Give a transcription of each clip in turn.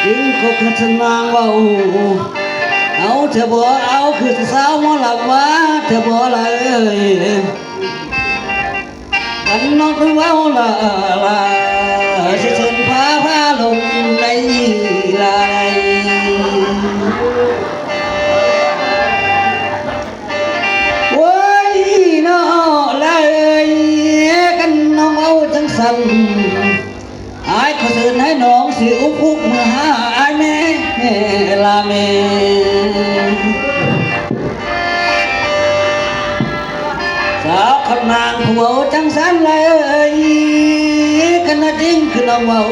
ยิ่งก็คือสนางว่าเอาเธอบ่เอาคือสาวมอหลับว่าเธอบ่ละเอ้ยกันน้องคือว่าละละสิเชิญพาลงในลายโว้ยน้อละเอ้ยกันน้องเอาจังสันอายขอเชิญให้น้องสิอุกอุกมาหาอายแม่ลาแม่สาวคนนางผัวจังสันเลยกันนะจริงคือน้องเว้า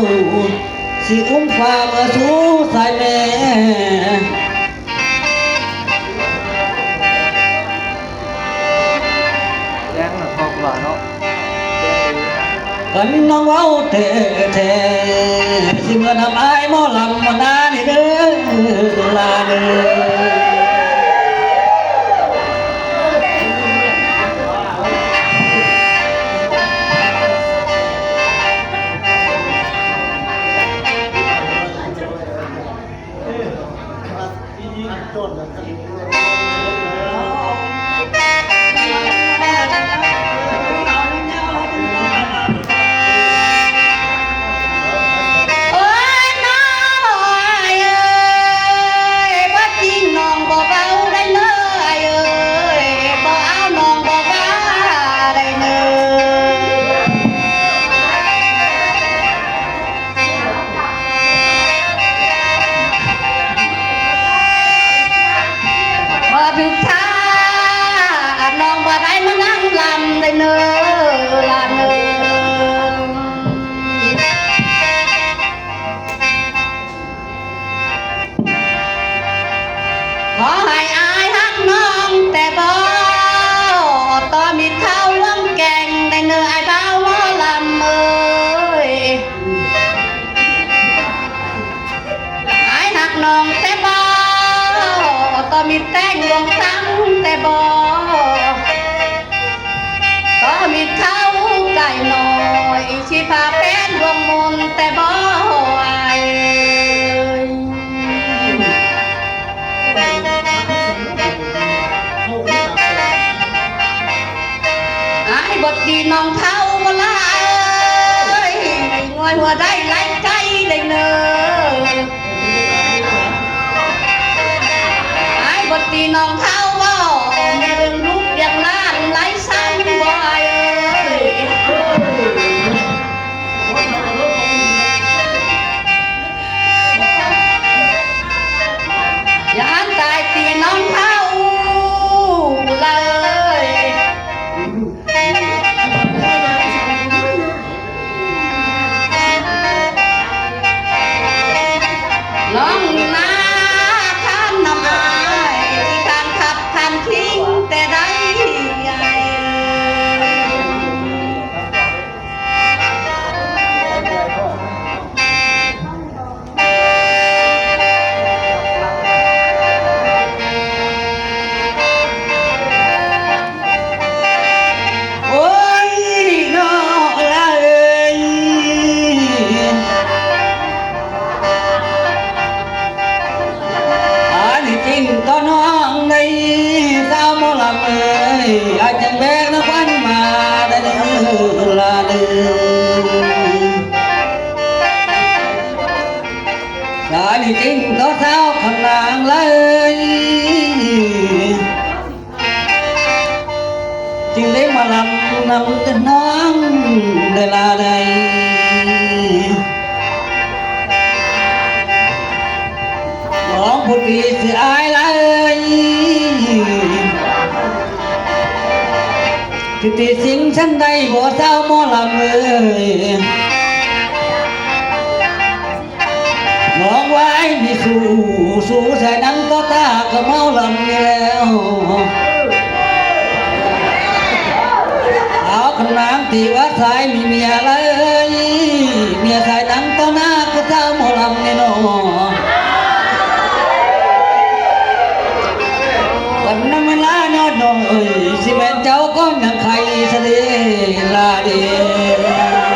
สิอุ้มฟ้ามาสู่สายแม่แรงหรือพอกว่าเนาะกันน้องเว้าเท่สิเมื่อทำอายหมอลำมานานี่เด้อลาเด้อขอให้อายฮักน้องแต่บ่ต่อมีข้าวล่วงแกงได้เนื้อไอ้เบาหมอลำเอ้ยอายฮักน้องแต่บ่ต่อมีแต้งดวงตั้งแต่บ่ต่อมีข้าวไก่น้อยชีพาเป็นดวงมนแต่บ่อายบทดีน้องเท้ามาลายงอยหัวได้ไล่ใจได้เนอบทดีน้องเท้าว่าแม่เรื่องลูกอย่างล้านไล่ซ้ำบ่อยอย่าอันตายตีน้องเท้าเลยน้องนาท่านนำอายที่การขับคันทิ้งแต่ได้ใหญ่โอ้ยน้อละเอ้ยจริงก็น้องในสาวหมอลำเอ้ยอาจจะแบกนักวันมาได้เด้อลาเด้อสานี่จริงก็สาวขนางเลยจึงได้มาลำนำแต่น้องได้ลาได้น้องพูดดีสิอายเลยที่ตีสิ่งฉันได้บ่เศร้าหมอลำเอ้ยมองไว้มีสู้ใส่นังก็ตาก็เมาลำนี่แล้วเอาคนน้ำตีว่าสายมีเมียเลยเมียสายนังก็หน้าก็เศร้าหมอลำนี่น้อวันนั้นเวลานอนน้อยสิแม่เจ้าก็ยังใครเสด็จลาเดีย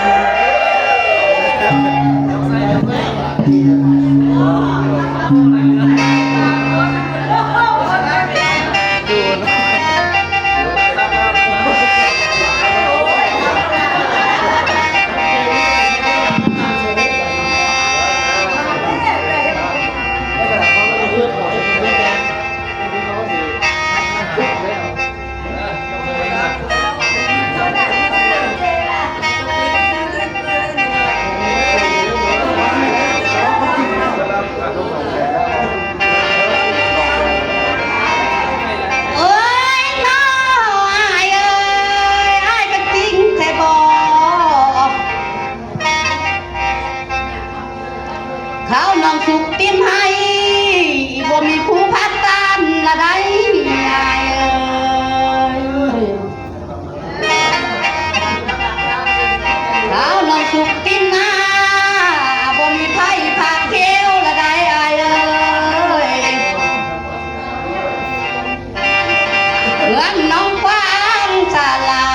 มือนน้องกว้างศาลา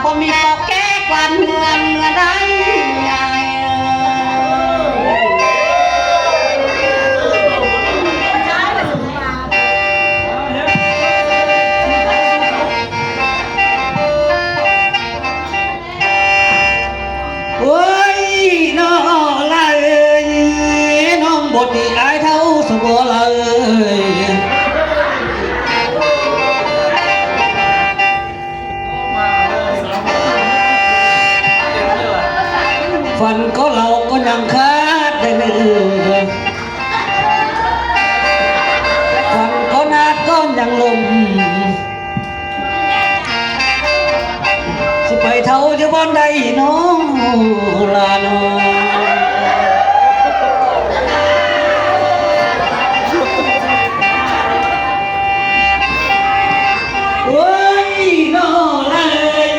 บ่มีปอกแก้กวานเมืองเมื่อใดใหญ่โอ้ยน้องละเอ้ยน้องบทที่อายเท่าสบัวละเอ้ยฝันก็เราก็ยังคาดได้เนื้อฝันก็นาดก็ยังลมสิไปเท่าจะบ้านใดน้องลาน้องโอ้ยน้องลาเอ้ย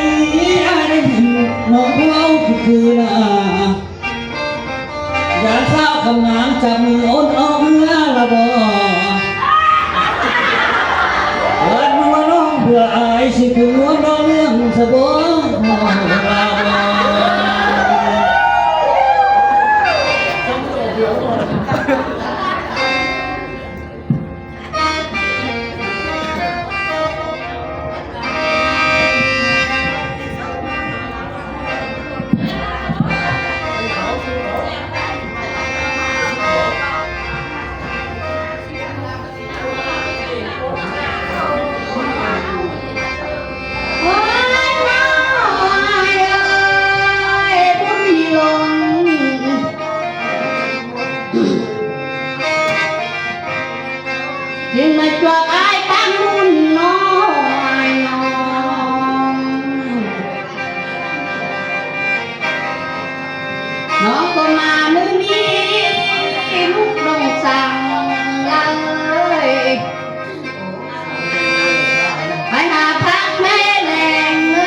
อาได้ยินน้องเล่าคือนาอย่าเศร้าคำนางจับมืออ้นเอาเมื่อละบ่เอิ้นมาน้องเพื่ออายสิถึงวันรอเรื่องสะบ่น้องลาบ่ โอ้ยน้อยเอ้ยบุญมีลงยิ่งมาจวกอายตั้งบุญน้อยน้องน้องก็มามื้อนี้ลูกลงสั่งเลยไปหาพักแม่แรงล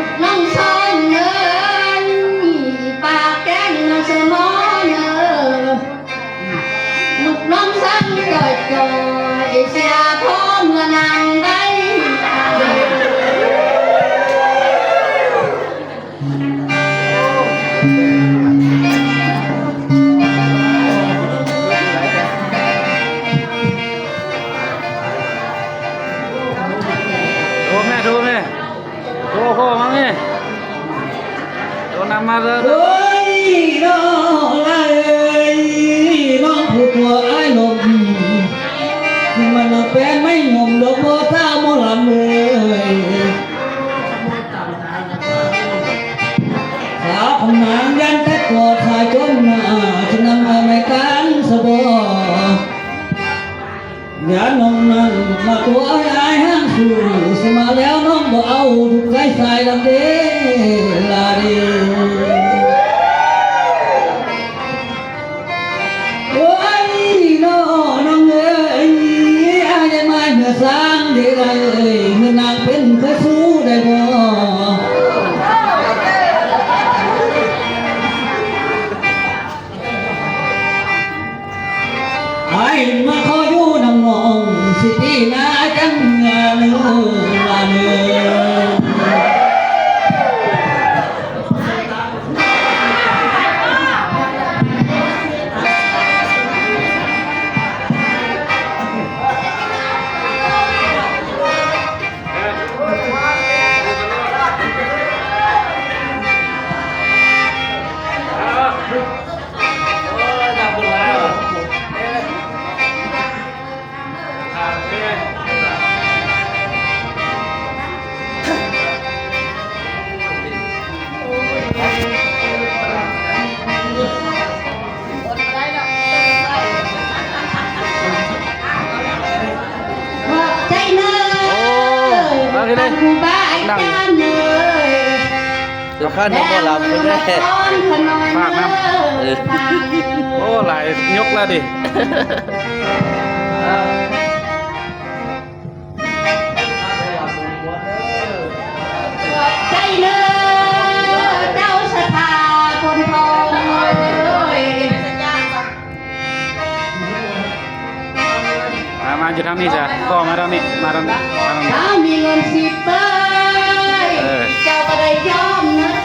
ูกน้องซ้อนเงินปากแก้งน้องสมอเงินลูกน้องสั่งจอยเสียพ่อเมื่อนานได้ ดูแม่ดูพ่อมั้งนี่ดูนำมาเลย โอ้ยน้องละเอ้ยน้องผู้ตัวไอ้ายลมมันเป็นไม่งมดอกบัวเท้าหมอลำเอ้ยขาของนางยันแต่กอดขาจนหน้าจะนำมาไม่กันสะบออย่านองนั่นมาตัวไอ้ายห้างสู่สมาแล้วน้องบ่เอาทุกใจใส่ลำเด้ลาเด้ โอ้ยน้องเอ้ยอาจจะมาเมื่อสร้างเด็กเอ้ยเมื่อนางเป็นเคยสู้ได้บ่ไอ้มาขออยู่นำน้องสิตีนาจังเนื้อเนื้อลาเนื้อ ครูบาอาจารย์เลย จะขั้นน้ำบ่หลับไปแน่ฝากน้ำโอ้หลายยกแล้วดิ ใจเนื้อเจ้าสถาคนทองเลย มาอยู่ทางนี้จ้ะก็มาทางนี้มาทางนี้ ถ้ามีเงิน10 เจ้าก็ได้ยอมนะ